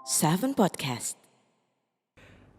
Seven Podcast.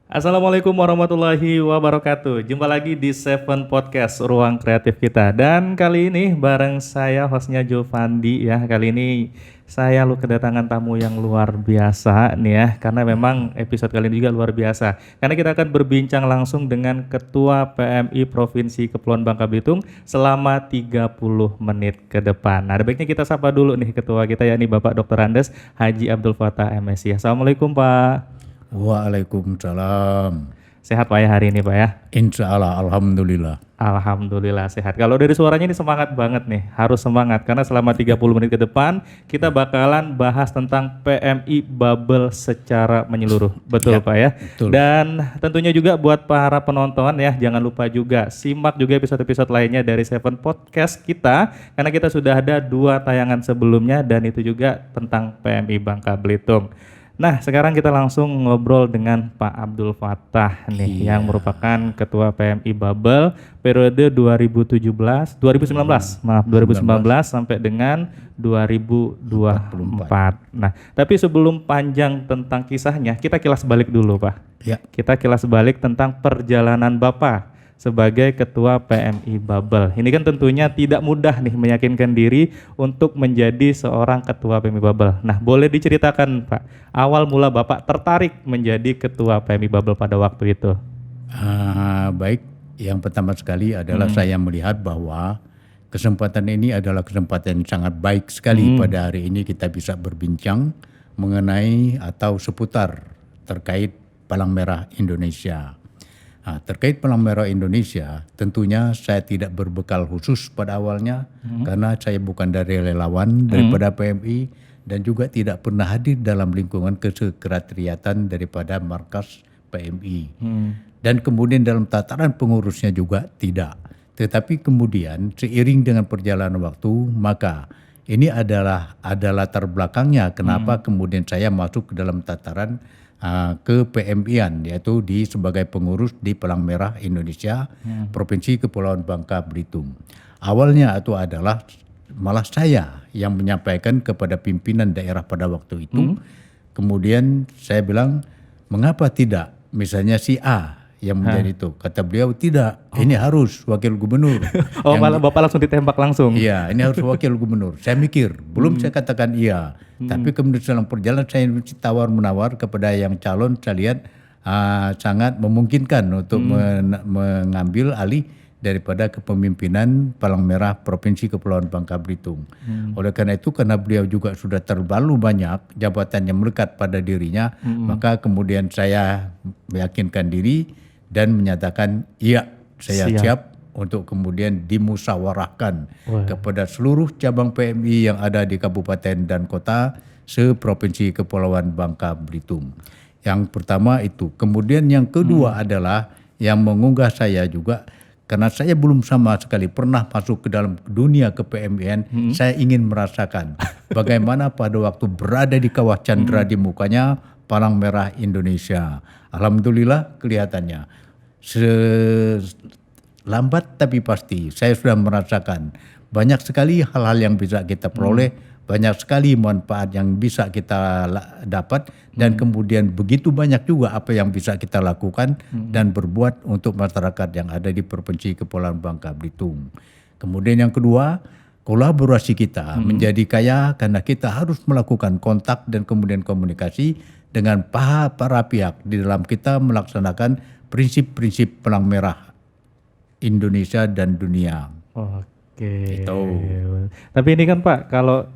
Assalamualaikum warahmatullahi wabarakatuh. Jumpa lagi di Seven Podcast, ruang kreatif kita. Dan kali ini bareng saya hostnya Jovandi ya. Kali ini saya kedatangan tamu yang luar biasa nih ya. Karena memang episode kali ini juga luar biasa. Karena kita akan berbincang langsung dengan Ketua PMI Provinsi Kepulauan Bangka Belitung selama 30 menit ke depan. Nah, ada baiknya kita sapa dulu nih Ketua kita, yakni Bapak Dr. Andes Haji Abdul Fattah MSI. Assalamualaikum Pak. Waalaikumsalam. Sehat Pak ya hari ini Pak ya? Insya Allah, alhamdulillah. Alhamdulillah sehat. Kalau dari suaranya ini semangat banget nih, harus semangat karena selama 30 menit ke depan kita bakalan bahas tentang PMI Bubble secara menyeluruh. Betul Ya, Pak ya? betul. Dan tentunya juga buat para penonton ya, jangan lupa juga simak juga episode-episode lainnya dari Seven Podcast kita karena kita sudah ada 2 tayangan sebelumnya dan itu juga tentang PMI Bangka Belitung. Nah, sekarang kita langsung ngobrol dengan Pak Abdul Fattah nih yang merupakan Ketua PMI Bubble periode 2019 sampai dengan 2024. Nah, tapi sebelum panjang tentang kisahnya, kita kilas balik dulu, Pak. Ya, Kita kilas balik tentang perjalanan Bapak sebagai Ketua PMI Bubble. Ini kan tentunya tidak mudah nih meyakinkan diri untuk menjadi seorang Ketua PMI Bubble. Nah, boleh diceritakan Pak, awal mula Bapak tertarik menjadi Ketua PMI Bubble pada waktu itu? baik. Yang pertama sekali adalah saya melihat bahwa kesempatan ini adalah kesempatan yang sangat baik sekali pada hari ini kita bisa berbincang mengenai atau seputar terkait Palang Merah Indonesia. Nah, terkait Palang Merah Indonesia, tentunya saya tidak berbekal khusus pada awalnya karena saya bukan dari relawan daripada PMI dan juga tidak pernah hadir dalam lingkungan kesekretariatan daripada markas PMI. Dan kemudian dalam tataran pengurusnya juga tidak. Tetapi kemudian seiring dengan perjalanan waktu, maka ini adalah latar belakangnya kenapa kemudian saya masuk ke dalam tataran ke PMI-an, yaitu sebagai pengurus di Palang Merah Indonesia Provinsi Kepulauan Bangka Belitung. Awalnya itu adalah malah saya yang menyampaikan kepada pimpinan daerah pada waktu itu. Kemudian saya bilang, mengapa tidak misalnya si A yang menjadi itu? Kata beliau, tidak, ini harus wakil gubernur. Oh, malah Bapak langsung ditembak langsung? Iya, ini harus wakil gubernur. Saya mikir, belum saya katakan iya. Tapi kemudian dalam perjalanan saya tawar-menawar kepada yang calon, saya lihat sangat memungkinkan untuk mengambil alih daripada kepemimpinan Palang Merah Provinsi Kepulauan Bangka Belitung. Oleh karena itu, karena beliau juga sudah terlalu banyak jabatan yang melekat pada dirinya, maka kemudian saya meyakinkan diri dan menyatakan iya, saya siap untuk kemudian dimusyawarahkan kepada seluruh cabang PMI yang ada di kabupaten dan kota se-Provinsi Kepulauan Bangka Belitung. Yang pertama itu. Kemudian yang kedua adalah yang mengunggah saya juga, karena saya belum sama sekali pernah masuk ke dalam dunia ke-PMI-an, saya ingin merasakan bagaimana pada waktu berada di kawah candra di mukanya Palang Merah Indonesia. Alhamdulillah kelihatannya. Lambat tapi pasti saya sudah merasakan banyak sekali hal-hal yang bisa kita peroleh, banyak sekali manfaat yang bisa kita dapat, dan kemudian begitu banyak juga apa yang bisa kita lakukan dan berbuat untuk masyarakat yang ada di Provinsi Kepulauan Bangka Belitung. Kemudian yang kedua, kolaborasi kita menjadi kaya karena kita harus melakukan kontak dan kemudian komunikasi dengan para pihak di dalam kita melaksanakan prinsip-prinsip Palang Merah Indonesia dan dunia. Oke. Itu. Tapi ini kan Pak, kalau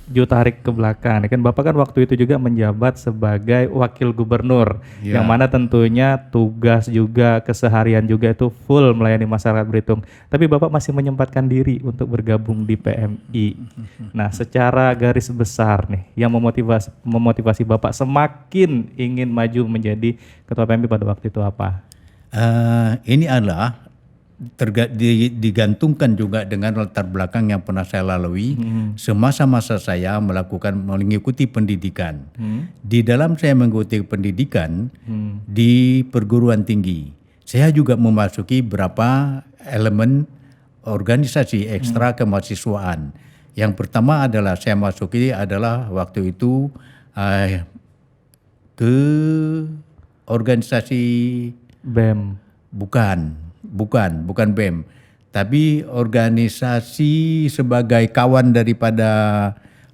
tarik ke belakang, kan Bapak kan waktu itu juga menjabat sebagai wakil gubernur, Ya. yang mana tentunya tugas juga keseharian juga itu full melayani masyarakat Belitung. Tapi Bapak masih menyempatkan diri untuk bergabung di PMI. Nah, secara garis besar nih, yang memotivasi Bapak semakin ingin maju menjadi ketua PMI pada waktu itu apa? Ini adalah digantungkan juga dengan latar belakang yang pernah saya lalui semasa-masa saya mengikuti pendidikan. Di dalam saya mengikuti pendidikan di perguruan tinggi, saya juga memasuki beberapa elemen organisasi ekstra kemahasiswaan. Yang pertama adalah saya masuki adalah waktu itu ke organisasi BEM. bukan BEM, tapi organisasi sebagai kawan daripada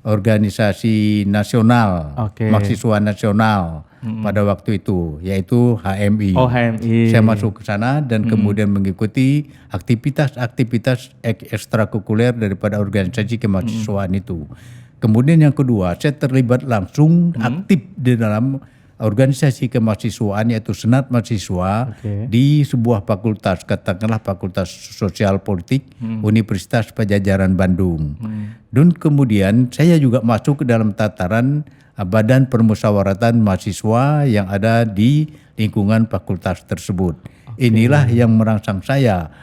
organisasi nasional, Oke. mahasiswa nasional pada waktu itu, yaitu HMI. Oh, HMI. Saya masuk ke sana dan kemudian mengikuti aktivitas ekstrakurikuler daripada organisasi kemahasiswaan itu. Kemudian yang kedua, saya terlibat langsung aktif di dalam organisasi kemahasiswaan, yaitu Senat Mahasiswa di sebuah fakultas, katakanlah Fakultas Sosial Politik Universitas Padjadjaran Bandung. Dan kemudian saya juga masuk ke dalam tataran Badan Permusyawaratan Mahasiswa yang ada di lingkungan fakultas tersebut. Inilah yang merangsang saya.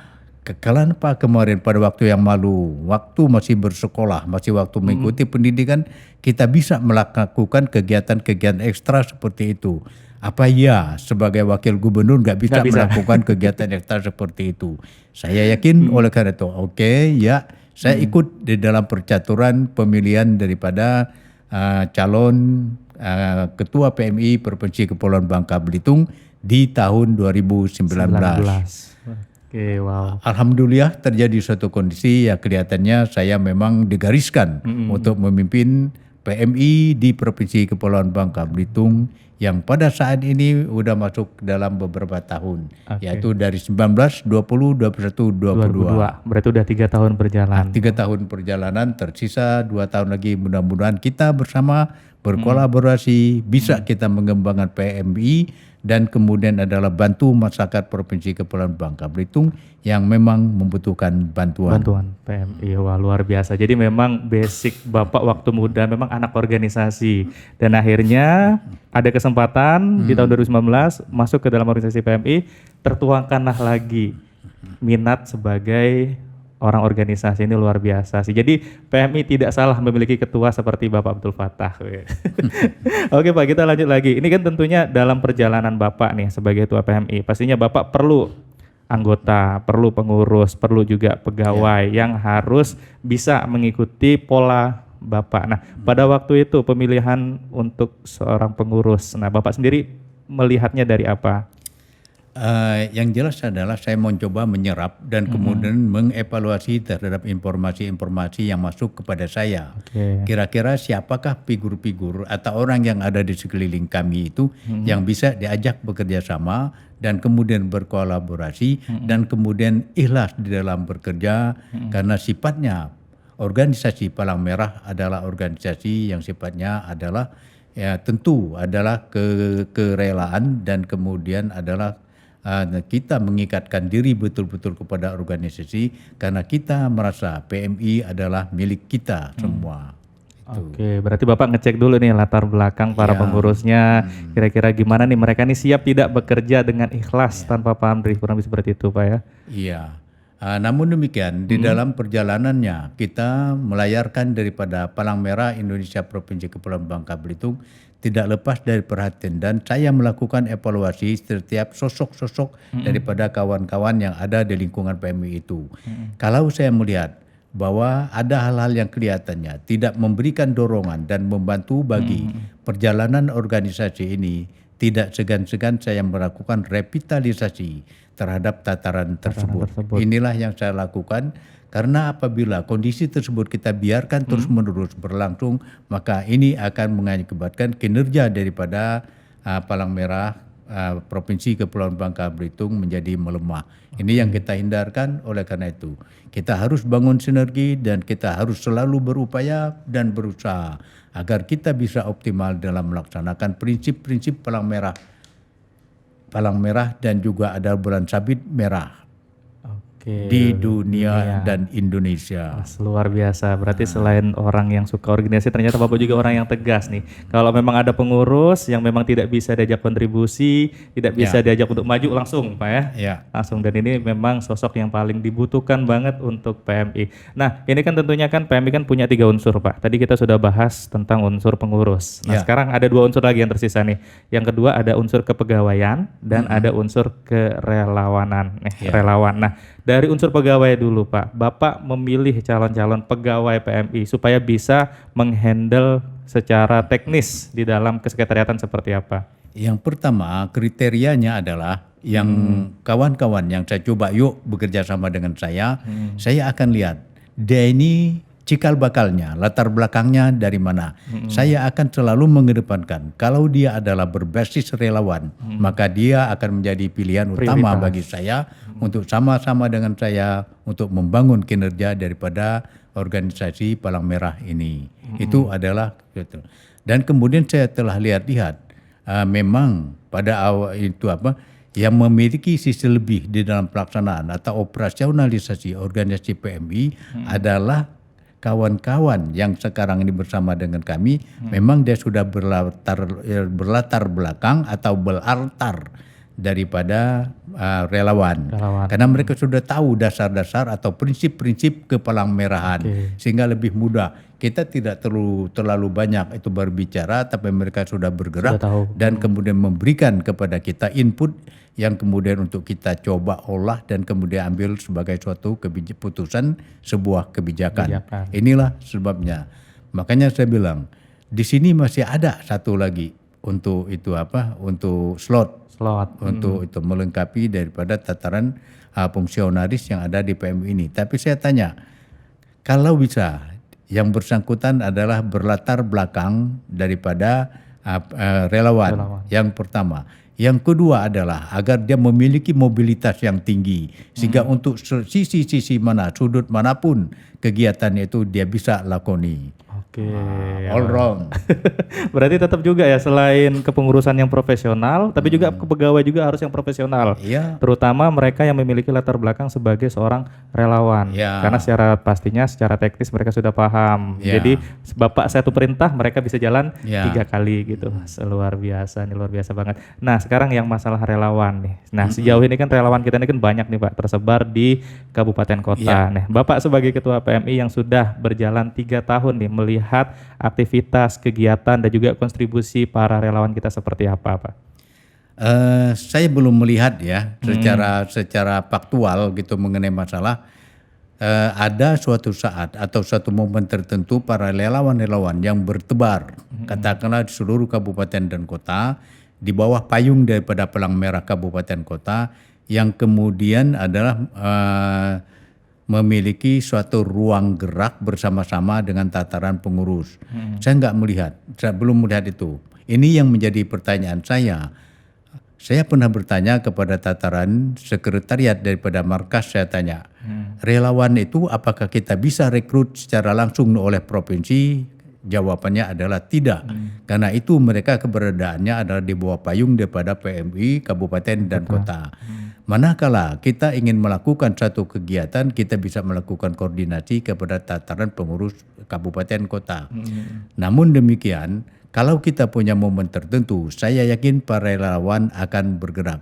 Kenapa kemarin pada waktu yang malu, waktu masih bersekolah, masih waktu mengikuti pendidikan, kita bisa melakukan kegiatan-kegiatan ekstra seperti itu. Apa ya sebagai wakil gubernur nggak bisa melakukan kegiatan ekstra seperti itu? Saya yakin oleh karena itu, saya ikut di dalam percaturan pemilihan daripada calon ketua PMI Provinsi Kepulauan Bangka Belitung di tahun 2019. Oke, wow. Alhamdulillah terjadi suatu kondisi ya kelihatannya saya memang digariskan untuk memimpin PMI di Provinsi Kepulauan Bangka Belitung yang pada saat ini udah masuk dalam beberapa tahun, yaitu dari 19, 20, 21, 22. Berarti udah 3 tahun berjalan. 3 tahun perjalanan, tersisa 2 tahun lagi, mudah-mudahan kita bersama berkolaborasi bisa kita mengembangkan PMI dan kemudian adalah bantu masyarakat Provinsi Kepulauan Bangka Belitung yang memang membutuhkan bantuan PMI. Wah, luar biasa. Jadi memang basic Bapak waktu muda memang anak organisasi dan akhirnya ada kesempatan di tahun 2019 masuk ke dalam organisasi PMI, tertuangkanlah lagi minat sebagai orang organisasi. Ini luar biasa sih. Jadi PMI tidak salah memiliki ketua seperti Bapak Abdul Fattah. Oke Pak, kita lanjut lagi. Ini kan tentunya dalam perjalanan Bapak nih sebagai ketua PMI, pastinya Bapak perlu anggota, perlu pengurus, perlu juga pegawai yang harus bisa mengikuti pola Bapak. Nah, pada waktu itu pemilihan untuk seorang pengurus, nah Bapak sendiri melihatnya dari apa? Yang jelas adalah saya mencoba menyerap dan kemudian mengevaluasi terhadap informasi-informasi yang masuk kepada saya. Kira-kira siapakah figur-figur atau orang yang ada di sekeliling kami itu yang bisa diajak bekerja sama dan kemudian berkolaborasi dan kemudian ikhlas di dalam bekerja karena sifatnya organisasi Palang Merah adalah organisasi yang sifatnya adalah ya tentu adalah kerelaan dan kemudian adalah kita mengikatkan diri betul-betul kepada organisasi karena kita merasa PMI adalah milik kita semua. Oke, berarti Bapak ngecek dulu nih latar belakang para pengurusnya, kira-kira gimana nih mereka nih siap tidak bekerja dengan ikhlas tanpa pamrih, kurang lebih seperti itu Pak ya? Iya, namun demikian di dalam perjalanannya kita melayarkan daripada Palang Merah Indonesia Provinsi Kepulauan Bangka Belitung tidak lepas dari perhatian dan saya melakukan evaluasi setiap sosok-sosok daripada kawan-kawan yang ada di lingkungan PMI itu. Kalau saya melihat bahwa ada hal-hal yang kelihatannya tidak memberikan dorongan dan membantu bagi perjalanan organisasi ini, tidak segan-segan saya melakukan revitalisasi terhadap tataran tersebut. Inilah yang saya lakukan. Karena apabila kondisi tersebut kita biarkan terus-menerus berlangsung, maka ini akan mengakibatkan kinerja daripada Palang Merah Provinsi Kepulauan Bangka Belitung menjadi melemah. Ini yang kita hindarkan, oleh karena itu kita harus bangun sinergi dan kita harus selalu berupaya dan berusaha agar kita bisa optimal dalam melaksanakan prinsip-prinsip Palang Merah dan juga ada bulan sabit merah di dunia dan Indonesia. Luar biasa. Berarti selain orang yang suka organisasi, ternyata Bapak juga orang yang tegas nih. Kalau memang ada pengurus yang memang tidak bisa diajak kontribusi, tidak bisa diajak untuk maju, langsung Pak ya? Langsung. Dan ini memang sosok yang paling dibutuhkan banget untuk PMI. Nah, ini kan tentunya kan PMI kan punya 3 unsur Pak. Tadi kita sudah bahas tentang unsur pengurus. Nah, sekarang ada 2 unsur lagi yang tersisa nih. Yang kedua ada unsur kepegawaian dan ada unsur kerelawanan. Relawan. Nah, dari unsur pegawai dulu Pak, Bapak memilih calon-calon pegawai PMI supaya bisa menghandle secara teknis di dalam kesekretariatan seperti apa? Yang pertama kriterianya adalah yang kawan-kawan yang saya coba yuk bekerja sama dengan saya akan lihat dia ini cikal bakalnya, latar belakangnya dari mana. Saya akan selalu mengedepankan kalau dia adalah berbasis relawan, maka dia akan menjadi pilihan utama bagi saya untuk sama-sama dengan saya untuk membangun kinerja daripada organisasi Palang Merah ini. Itu adalah gitu. Dan kemudian saya telah lihat-lihat memang pada awal itu yang memiliki sisi lebih di dalam pelaksanaan atau operasionalisasi organisasi PMI adalah kawan-kawan yang sekarang ini bersama dengan kami. Memang dia sudah berlatar belakang atau beraltar daripada relawan. Karena mereka sudah tahu dasar-dasar atau prinsip-prinsip kepalang merahan, sehingga lebih mudah. Kita tidak terlalu banyak itu berbicara, tapi mereka sudah bergerak dan kemudian memberikan kepada kita input yang kemudian untuk kita coba olah dan kemudian ambil sebagai suatu keputusan sebuah kebijakan. Inilah sebabnya. Makanya saya bilang di sini masih ada satu lagi untuk itu untuk slot. Untuk itu melengkapi daripada tataran fungsionaris yang ada di PMI ini. Tapi saya tanya, kalau bisa yang bersangkutan adalah berlatar belakang daripada relawan. Yang pertama. Yang kedua adalah agar dia memiliki mobilitas yang tinggi sehingga untuk sisi-sisi mana, sudut manapun kegiatan itu dia bisa lakoni. All round. Berarti tetap juga ya selain kepengurusan yang profesional, tapi juga pegawai juga harus yang profesional. Terutama mereka yang memiliki latar belakang sebagai seorang relawan. Karena secara teknis mereka sudah paham. Jadi bapak satu perintah mereka bisa jalan 3 kali gitu. Luar biasa nih, luar biasa banget. Nah sekarang yang masalah relawan nih. Nah sejauh ini kan relawan kita ini kan banyak nih Pak, tersebar di kabupaten kota. Nah Bapak sebagai ketua PMI yang sudah berjalan 3 tahun nih melihat aktivitas, kegiatan dan juga kontribusi para relawan kita seperti apa Pak? Saya belum melihat ya secara faktual gitu mengenai masalah. Ada suatu saat atau suatu momen tertentu para relawan-relawan yang bertebar katakanlah di seluruh kabupaten dan kota di bawah payung daripada Palang Merah Kabupaten Kota yang kemudian adalah memiliki suatu ruang gerak bersama-sama dengan tataran pengurus. Saya belum melihat itu. Ini yang menjadi pertanyaan saya. Saya pernah bertanya kepada tataran sekretariat daripada markas, saya tanya, relawan itu apakah kita bisa rekrut secara langsung oleh provinsi? Jawabannya adalah tidak. Karena itu mereka keberadaannya adalah di bawah payung daripada PMI, kabupaten dan kota. Manakala kita ingin melakukan satu kegiatan, kita bisa melakukan koordinasi kepada tataran pengurus kabupaten kota. Namun demikian, kalau kita punya momen tertentu, saya yakin para relawan akan bergerak.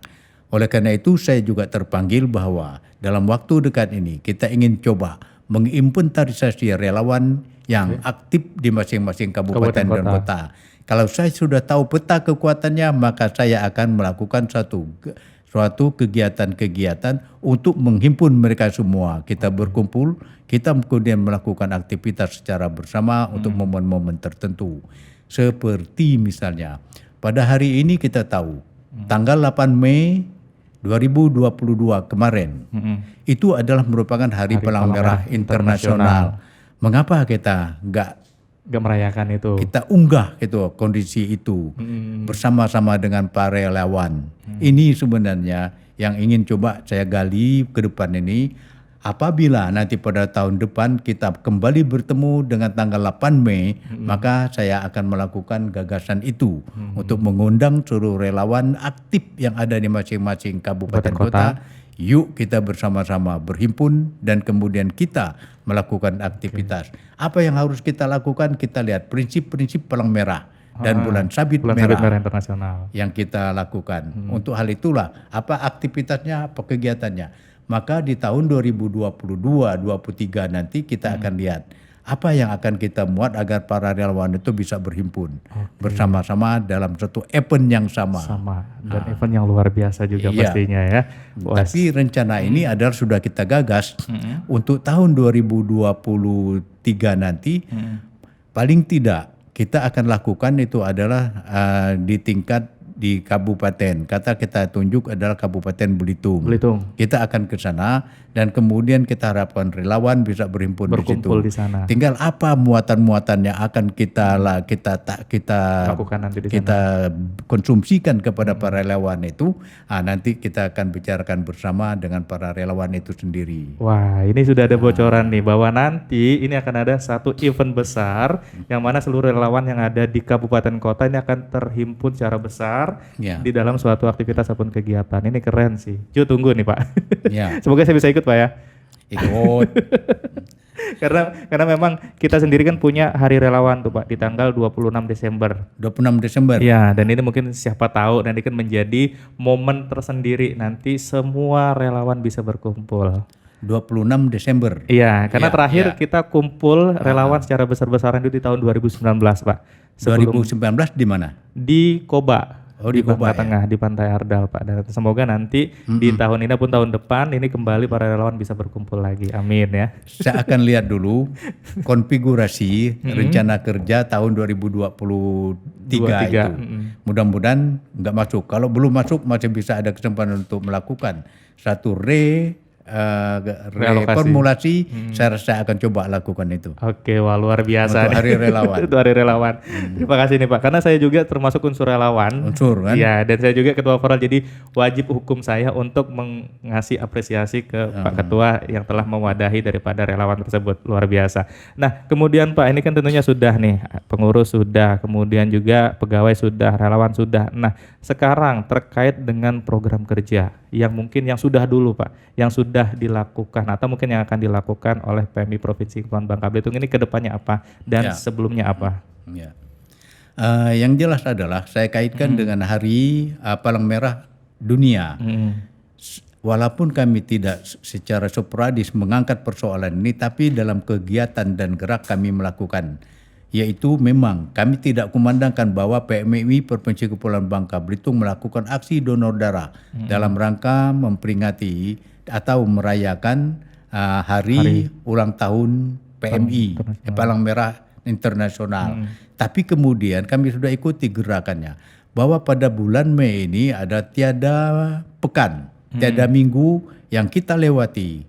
Oleh karena itu, saya juga terpanggil bahwa dalam waktu dekat ini kita ingin coba menginventarisasi relawan yang aktif di masing-masing kabupaten dan kota. Kalau saya sudah tahu peta kekuatannya, maka saya akan melakukan suatu kegiatan-kegiatan untuk menghimpun mereka semua. Kita berkumpul, kita kemudian melakukan aktivitas secara bersama untuk momen-momen tertentu. Seperti misalnya, pada hari ini kita tahu, tanggal 8 Mei 2022 kemarin, itu adalah merupakan Hari Palang Merah Internasional. Mengapa kita nggak merayakan itu? Kita unggah itu kondisi itu bersama-sama dengan para relawan. Ini sebenarnya yang ingin coba saya gali ke depan ini. Apabila nanti pada tahun depan kita kembali bertemu dengan tanggal 8 Mei, maka saya akan melakukan gagasan itu untuk mengundang seluruh relawan aktif yang ada di masing-masing kabupaten kota. Yuk kita bersama-sama berhimpun dan kemudian kita melakukan aktivitas. Apa yang harus kita lakukan? Kita lihat prinsip-prinsip Palang Merah dan Bulan Sabit Merah Internasional yang kita lakukan. Untuk hal itulah apa aktivitasnya, apa kegiatannya. Maka di tahun 2022-2023 nanti kita akan lihat apa yang akan kita muat agar para relawan itu bisa berhimpun bersama-sama dalam satu event yang sama. Dan event yang luar biasa juga pastinya ya. Tapi rencana ini adalah sudah kita gagas untuk tahun 2023 nanti paling tidak kita akan lakukan itu adalah di tingkat di kabupaten. Kata kita tunjuk adalah Kabupaten Belitung. Kita akan ke sana dan kemudian kita harapkan relawan bisa berkumpul di sana. Tinggal apa muatan-muatan yang akan kita lakukan nanti di kita konsumsikan kepada para relawan itu. Nanti kita akan bicarakan bersama dengan para relawan itu sendiri. Wah, ini sudah ada bocoran nih bahwa nanti ini akan ada satu event besar yang mana seluruh relawan yang ada di kabupaten kota ini akan terhimpun secara besar di dalam suatu aktivitas ataupun kegiatan. Ini keren sih. Tunggu nih Pak. Semoga saya bisa ikut Pak ya. Ikut. karena memang kita sendiri kan punya hari relawan tuh Pak di tanggal 26 Desember. 26 Desember. Ya, dan ini mungkin siapa tahu nanti kan menjadi momen tersendiri nanti semua relawan bisa berkumpul. 26 Desember. Iya, karena terakhir kita kumpul relawan secara besar-besaran itu di tahun 2019, Pak. 2019 di mana? Di Koba. Di Koba Tengah, di Pantai Ardal, Pak. Dan semoga nanti di tahun ini pun tahun depan ini kembali para relawan bisa berkumpul lagi. Amin ya. Saya akan lihat dulu konfigurasi rencana kerja tahun 2023 itu. Mudah-mudahan nggak masuk. Kalau belum masuk masih bisa ada kesempatan untuk melakukan satu reformulasi. Saya coba lakukan itu. Oke, wah luar biasa. Untuk hari relawan. Untuk hari relawan. Terima kasih nih Pak, karena saya juga termasuk unsur relawan. Unsur kan? Iya, dan saya juga ketua foral, jadi wajib hukum saya untuk mengasih apresiasi ke Pak Ketua yang telah mewadahi daripada relawan tersebut. Luar biasa. Nah, kemudian Pak, ini kan tentunya sudah nih, pengurus sudah, kemudian juga pegawai sudah, relawan sudah. Nah, sekarang terkait dengan program kerja yang mungkin yang sudah dulu Pak, yang sudah dilakukan atau mungkin yang akan dilakukan oleh PMI Provinsi Kepulauan Bangka Belitung ini kedepannya apa dan sebelumnya apa? Yang jelas adalah saya kaitkan dengan Hari Palang Merah Dunia. Walaupun kami tidak secara sporadis mengangkat persoalan ini, tapi dalam kegiatan dan gerak kami melakukan, yaitu memang kami tidak kumandangkan bahwa PMI Provinsi Kepulauan Bangka Belitung melakukan aksi donor darah dalam rangka memperingati atau merayakan hari ulang tahun PMI, Palang Merah Internasional. Tapi kemudian kami sudah ikuti gerakannya, bahwa pada bulan Mei ini ada tiada pekan, tiada minggu yang kita lewati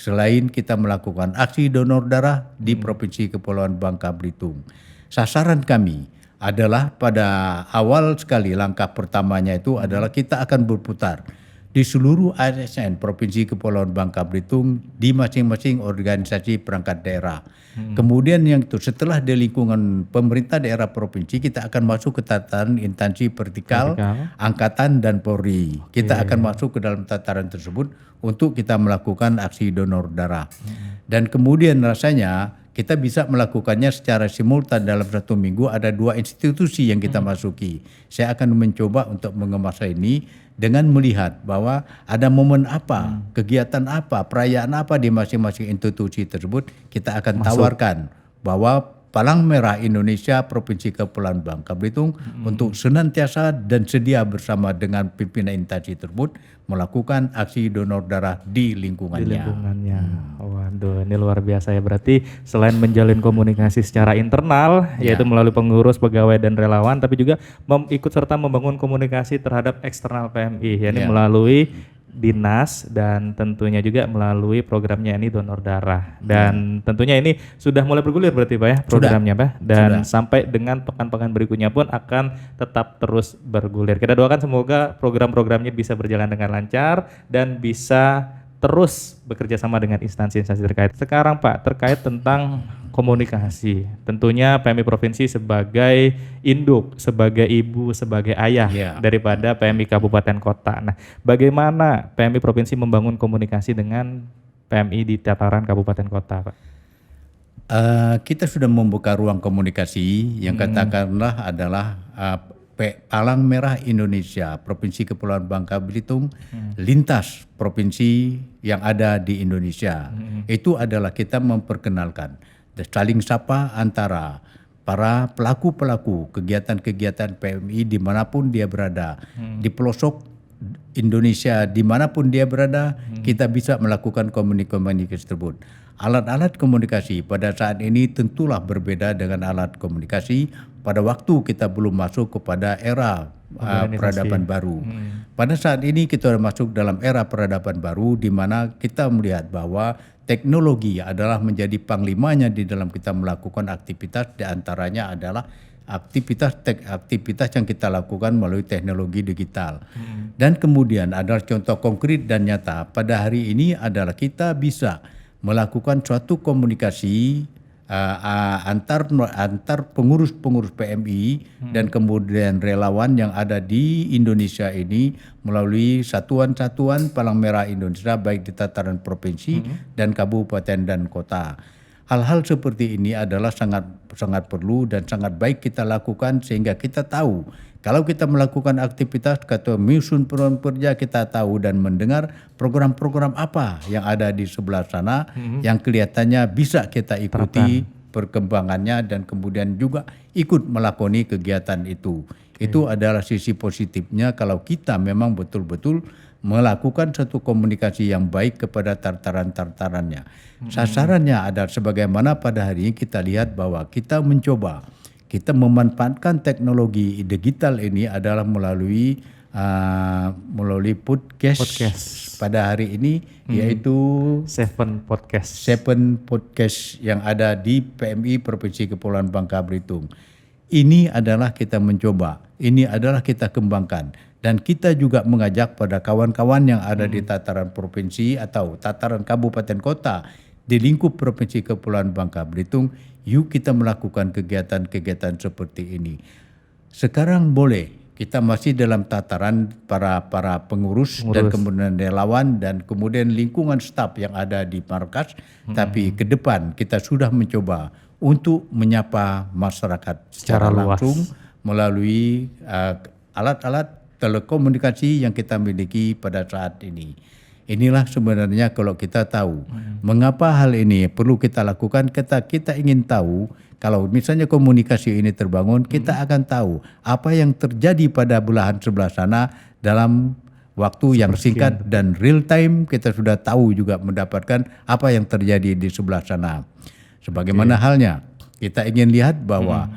selain kita melakukan aksi donor darah di Provinsi Kepulauan Bangka Belitung. Sasaran kami adalah pada awal sekali, langkah pertamanya itu adalah kita akan berputar di seluruh ASN Provinsi Kepulauan Bangka Belitung di masing-masing organisasi perangkat daerah. Kemudian yang itu setelah di lingkungan pemerintah daerah provinsi, kita akan masuk ke tataran instansi vertikal, angkatan dan Polri. Kita akan masuk ke dalam tataran tersebut untuk kita melakukan aksi donor darah. Dan kemudian rasanya kita bisa melakukannya secara simultan dalam satu minggu. Ada 2 institusi yang kita masuki. Saya akan mencoba untuk mengemas ini dengan melihat bahwa ada momen apa, kegiatan apa, perayaan apa di masing-masing institusi tersebut. Kita akan tawarkan bahwa Palang Merah Indonesia Provinsi Kepulauan Bangka Belitung untuk senantiasa dan sedia bersama dengan pimpinan instansi tersebut melakukan aksi donor darah di lingkungannya. Waduh, ini luar biasa ya. Berarti selain menjalin komunikasi secara internal, yaitu melalui pengurus, pegawai dan relawan, tapi juga ikut serta membangun komunikasi terhadap eksternal PMI, yakni melalui dinas dan tentunya juga melalui programnya ini donor darah. Dan tentunya ini sudah mulai bergulir berarti Pak ya programnya Pak, dan sampai dengan pekan-pekan berikutnya pun akan tetap terus bergulir. Kita doakan semoga program-programnya bisa berjalan dengan lancar dan bisa terus bekerja sama dengan instansi-instansi terkait. Sekarang Pak, terkait tentang komunikasi, tentunya PMI Provinsi sebagai induk, sebagai ibu, sebagai ayah daripada PMI Kabupaten Kota. Nah, bagaimana PMI Provinsi membangun komunikasi dengan PMI di tataran Kabupaten Kota, Pak? Kita sudah membuka ruang komunikasi yang katakanlah adalah Palang Merah Indonesia Provinsi Kepulauan Bangka Belitung lintas provinsi yang ada di Indonesia. Itu adalah kita memperkenalkan saling sapa antara para pelaku-pelaku kegiatan-kegiatan PMI dimanapun dia berada, di pelosok Indonesia dimanapun dia berada, kita bisa melakukan komunikasi tersebut. alat-alat komunikasi pada saat ini tentulah berbeda dengan alat komunikasi pada waktu kita belum masuk kepada era peradaban baru. Pada saat ini kita masuk dalam era peradaban baru di mana kita melihat bahwa teknologi adalah menjadi panglimanya di dalam kita melakukan aktivitas, di antaranya adalah aktivitas yang kita lakukan melalui teknologi digital. Dan kemudian adalah contoh konkret dan nyata pada hari ini adalah kita bisa melakukan suatu komunikasi antar pengurus-pengurus PMI dan kemudian relawan yang ada di Indonesia ini melalui satuan-satuan Palang Merah Indonesia baik di tataran provinsi dan kabupaten dan kota. Hal-hal seperti ini adalah sangat perlu dan sangat baik kita lakukan sehingga kita tahu kalau kita melakukan aktivitas atau menyusun program kerja, kita tahu dan mendengar program-program apa yang ada di sebelah sana yang kelihatannya bisa kita ikuti perkembangannya dan kemudian juga ikut melakoni kegiatan itu. Itu adalah sisi positifnya kalau kita memang betul-betul melakukan satu komunikasi yang baik kepada tartaran-tartarannya. Sasarannya adalah sebagaimana pada hari ini kita lihat bahwa kita mencoba, kita memanfaatkan teknologi digital ini adalah melalui podcast pada hari ini yaitu Seven Podcast yang ada di PMI Provinsi Kepulauan Bangka Belitung. Ini adalah kita mencoba, ini adalah kita kembangkan. Dan kita juga mengajak pada kawan-kawan yang ada di tataran provinsi atau tataran kabupaten kota di lingkup Provinsi Kepulauan Bangka Belitung, yuk kita melakukan kegiatan-kegiatan seperti ini. Sekarang boleh, kita masih dalam tataran para pengurus dan kemudian relawan dan kemudian lingkungan staf yang ada di markas, tapi ke depan kita sudah mencoba untuk menyapa masyarakat secara langsung melalui alat-alat telekomunikasi yang kita miliki pada saat ini. Inilah sebenarnya kalau kita tahu mengapa hal ini perlu kita lakukan. Kita ingin tahu kalau misalnya komunikasi ini terbangun, kita akan tahu apa yang terjadi pada belahan sebelah sana dalam waktu yang singkat dan real time. Kita sudah tahu juga mendapatkan apa yang terjadi di sebelah sana. Sebagaimana halnya kita ingin lihat bahwa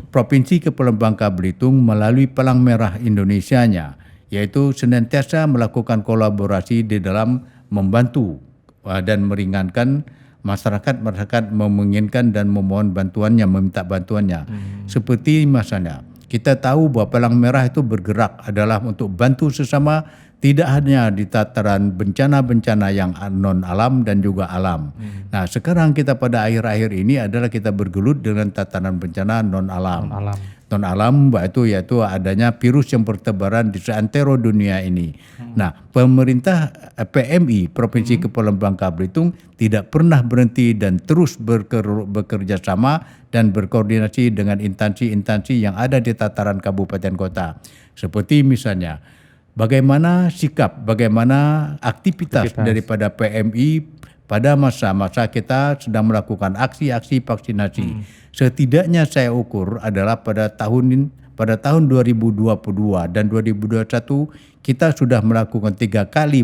Provinsi Kepulauan Bangka Belitung melalui Palang Merah Indonesianya yaitu senantiasa melakukan kolaborasi di dalam membantu dan meringankan masyarakat menginginkan dan memohon bantuannya, meminta bantuannya. Seperti misalnya kita tahu bahwa Palang Merah itu bergerak adalah untuk bantu sesama, tidak hanya di tataran bencana-bencana yang non alam dan juga alam. Nah, sekarang kita pada akhir-akhir ini adalah kita bergelut dengan tatanan bencana non alam. Non alam yaitu adanya virus yang bertebaran di seantero dunia ini. Nah, pemerintah PMI Provinsi Kepulauan Bangka Belitung tidak pernah berhenti dan terus bekerja sama dan berkoordinasi dengan instansi-instansi yang ada di tataran kabupaten kota. Seperti misalnya bagaimana bagaimana aktivitas daripada PMI pada masa-masa kita sedang melakukan aksi-aksi vaksinasi. Setidaknya saya ukur adalah pada tahun 2022 dan 2021 kita sudah melakukan 3 kali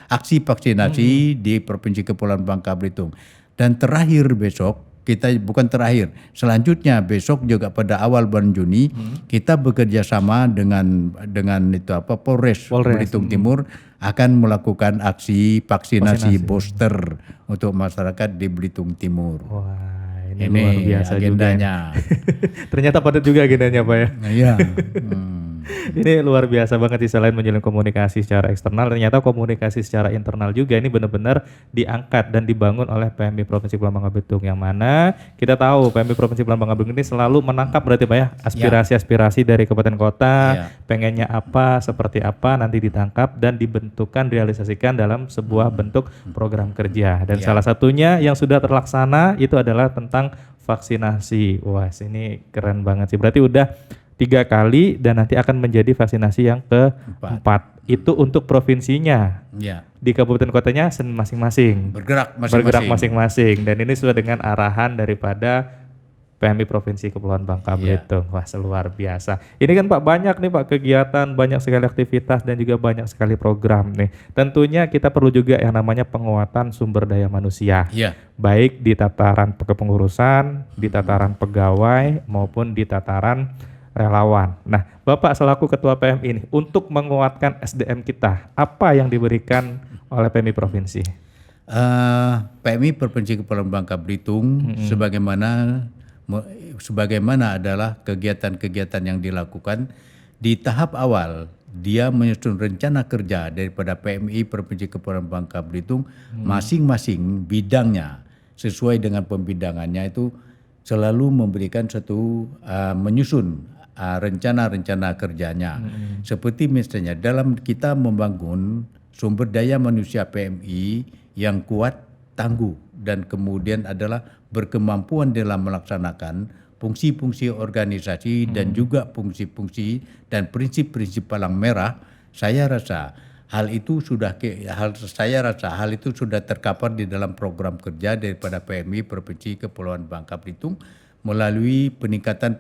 aksi vaksinasi di Provinsi Kepulauan Bangka Belitung. Dan terakhir besok, selanjutnya besok juga pada awal bulan Juni kita bekerja sama dengan Polres Belitung Timur akan melakukan aksi vaksinasi booster untuk masyarakat di Belitung Timur. Wah, ini luar biasa agendanya. Juga. Ternyata padat juga agendanya Pak ya. Iya. Ini luar biasa banget sih, selain menjalin komunikasi secara eksternal, ternyata komunikasi secara internal juga ini benar-benar diangkat dan dibangun oleh PMI Provinsi Kepulauan Bangka Belitung, yang mana kita tahu PMI Provinsi Kepulauan Bangka Belitung ini selalu menangkap berarti Pak ya aspirasi-aspirasi dari kabupaten kota, pengennya apa, seperti apa, nanti ditangkap dan dibentukkan, realisasikan dalam sebuah bentuk program kerja. Dan salah satunya yang sudah terlaksana itu adalah tentang vaksinasi. Wah, ini keren banget sih. Berarti udah 3 kali dan nanti akan menjadi vaksinasi yang keempat. Itu untuk provinsinya. Di kabupaten kotanya masing-masing. Bergerak masing-masing. Dan ini sesuai dengan arahan daripada PMI Provinsi Kepulauan Bangka Iya. Belitung. Wah, luar biasa. Ini kan Pak banyak nih Pak kegiatan, banyak sekali aktivitas dan juga banyak sekali program nih. Tentunya kita perlu juga yang namanya penguatan sumber daya manusia. Iya. Baik di tataran kepengurusan, di tataran pegawai maupun di tataran relawan. Nah, Bapak selaku Ketua PMI ini untuk menguatkan SDM kita, apa yang diberikan oleh PMI Provinsi? PMI Provinsi Kepulauan Bangka Belitung sebagaimana adalah kegiatan-kegiatan yang dilakukan di tahap awal, dia menyusun rencana kerja daripada PMI Provinsi Kepulauan Bangka Belitung masing-masing bidangnya sesuai dengan pembidangannya itu selalu memberikan satu menyusun rencana-rencana kerjanya. Seperti misalnya dalam kita membangun sumber daya manusia PMI yang kuat, tangguh, dan kemudian adalah berkemampuan dalam melaksanakan fungsi-fungsi organisasi dan juga fungsi-fungsi dan prinsip-prinsip palang merah. Saya rasa hal itu sudah terkapar di dalam program kerja daripada PMI Provinsi Kepulauan Bangka Belitung melalui peningkatan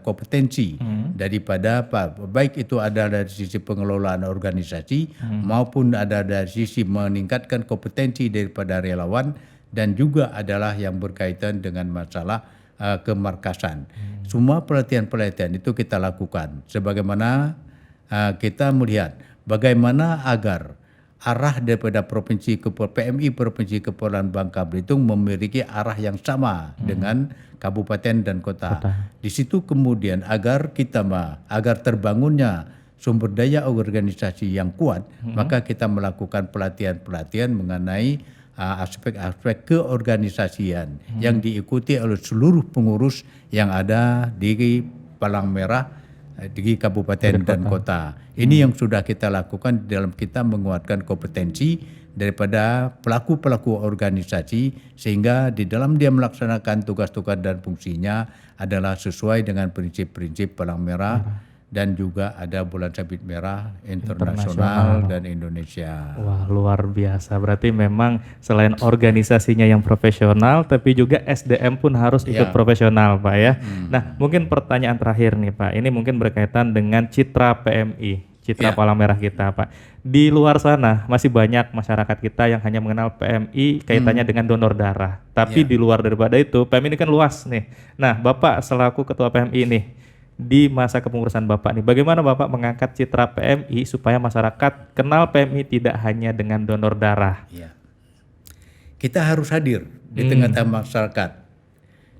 kompetensi daripada baik itu ada dari sisi pengelolaan organisasi maupun ada dari sisi meningkatkan kompetensi daripada relawan dan juga adalah yang berkaitan dengan masalah kemarkasan. Semua pelatihan-pelatihan itu kita lakukan sebagaimana kita melihat bagaimana agar arah daripada PMI Provinsi Kepulauan Bangka Belitung memiliki arah yang sama dengan kabupaten dan kota. Di situ kemudian agar terbangunnya sumber daya organisasi yang kuat, maka kita melakukan pelatihan-pelatihan mengenai aspek-aspek keorganisasian yang diikuti oleh seluruh pengurus yang ada di Palang Merah di kabupaten dan kota. Ini yang sudah kita lakukan dalam kita menguatkan kompetensi daripada pelaku-pelaku organisasi sehingga di dalam dia melaksanakan tugas-tugas dan fungsinya adalah sesuai dengan prinsip-prinsip Palang Merah dan juga ada Bulan Sabit Merah Internasional dan Indonesia. Wah, luar biasa. Berarti memang selain organisasinya yang profesional, tapi juga SDM pun harus ikut profesional, Pak ya. Nah, mungkin pertanyaan terakhir nih, Pak. Ini mungkin berkaitan dengan citra PMI, citra Palang Merah kita, Pak. Di luar sana masih banyak masyarakat kita yang hanya mengenal PMI kaitannya dengan donor darah. Tapi di luar daripada itu, PMI ini kan luas nih. Nah, Bapak selaku Ketua PMI nih, di masa kepengurusan Bapak nih, bagaimana Bapak mengangkat citra PMI supaya masyarakat kenal PMI tidak hanya dengan donor darah? Ya. Kita harus hadir di tengah-tengah masyarakat.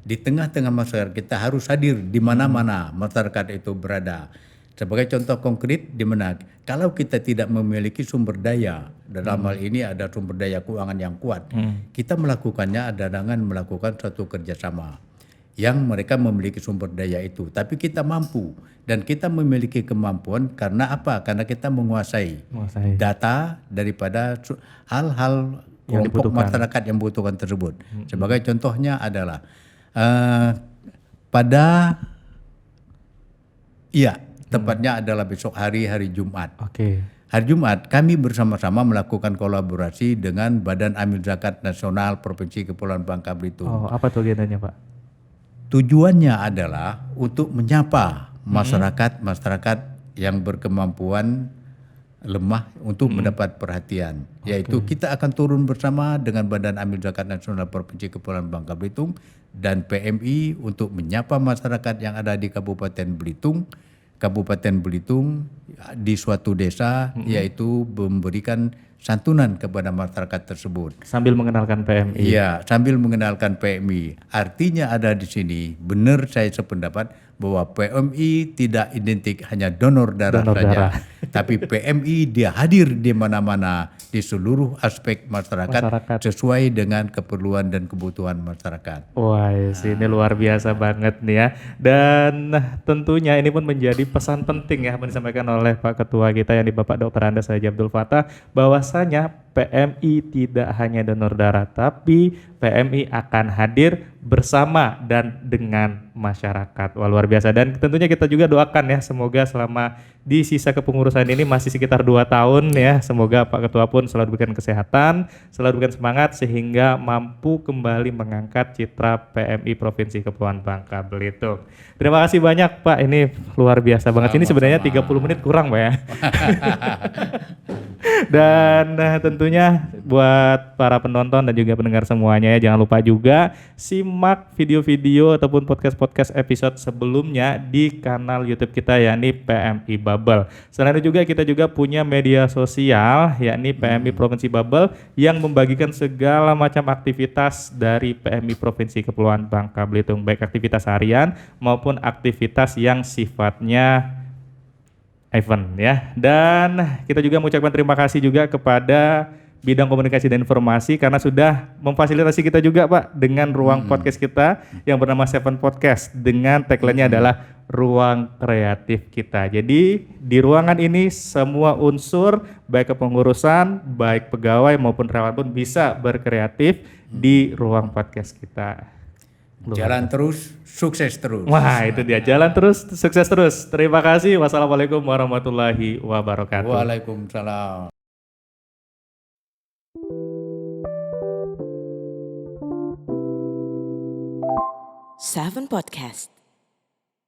Di tengah-tengah masyarakat kita harus hadir di mana-mana masyarakat itu berada. Sebagai contoh konkret di mana kalau kita tidak memiliki sumber daya, dalam hal ini ada sumber daya keuangan yang kuat, kita melakukannya dengan melakukan suatu kerjasama yang mereka memiliki sumber daya itu. Tapi kita mampu dan kita memiliki kemampuan karena apa? Karena kita menguasai data daripada hal-hal kelompok masyarakat yang membutuhkan tersebut. Sebagai contohnya adalah tepatnya adalah besok hari Jumat. Hari Jumat kami bersama-sama melakukan kolaborasi dengan Badan Amil Zakat Nasional Provinsi Kepulauan Bangka Belitung. Oh, apa tuh agendanya, Pak? Tujuannya adalah untuk menyapa masyarakat yang berkemampuan lemah untuk mendapat perhatian. Yaitu kita akan turun bersama dengan Badan Amil Zakat Nasional Provinsi Kepulauan Bangka Belitung dan PMI untuk menyapa masyarakat yang ada di Kabupaten Belitung di suatu desa, yaitu memberikan santunan kepada masyarakat tersebut. Sambil mengenalkan PMI. Iya, sambil mengenalkan PMI. Artinya ada di sini, benar saya sependapat bahwa PMI tidak identik hanya donor darah saja. Tapi PMI dia hadir di mana-mana, di seluruh aspek masyarakat sesuai dengan keperluan dan kebutuhan masyarakat. Wah, ini luar biasa banget nih ya. Dan tentunya ini pun menjadi pesan penting ya yang disampaikan oleh Pak Ketua kita yang di Bapak Dr. Andes Haji Abdul Fattah, bahwasanya PMI tidak hanya donor darah, tapi PMI akan hadir bersama dan dengan masyarakat. Wah, luar biasa. Dan tentunya kita juga doakan ya, semoga selama di sisa kepengurusan ini masih sekitar 2 tahun ya. Semoga Pak Ketua pun selalu diberikan kesehatan, selalu diberikan semangat sehingga mampu kembali mengangkat citra PMI Provinsi Kepulauan Bangka Belitung. Terima kasih banyak Pak, ini luar biasa banget. Ini sebenarnya 30 menit kurang Pak ya. Dan tentunya buat para penonton dan juga pendengar semuanya ya, jangan lupa juga simak video-video ataupun podcast-podcast episode sebelumnya di kanal YouTube kita yakni PMI Bubble. Selain itu juga kita juga punya media sosial yakni PMI Provinsi Bubble yang membagikan segala macam aktivitas dari PMI Provinsi Kepulauan Bangka Belitung, baik aktivitas harian maupun aktivitas yang sifatnya event ya. Dan kita juga mengucapkan terima kasih juga kepada bidang komunikasi dan informasi karena sudah memfasilitasi kita juga Pak dengan ruang podcast kita yang bernama Seven Podcast dengan tagline-nya adalah ruang kreatif kita. Jadi di ruangan ini semua unsur baik kepengurusan, baik pegawai maupun relawan pun bisa berkreatif di ruang podcast kita. Jalan terus, sukses terus. Wah itu dia, jalan terus, sukses terus. Terima kasih. Wassalamualaikum warahmatullahi wabarakatuh. Waalaikumsalam. Seven Podcast.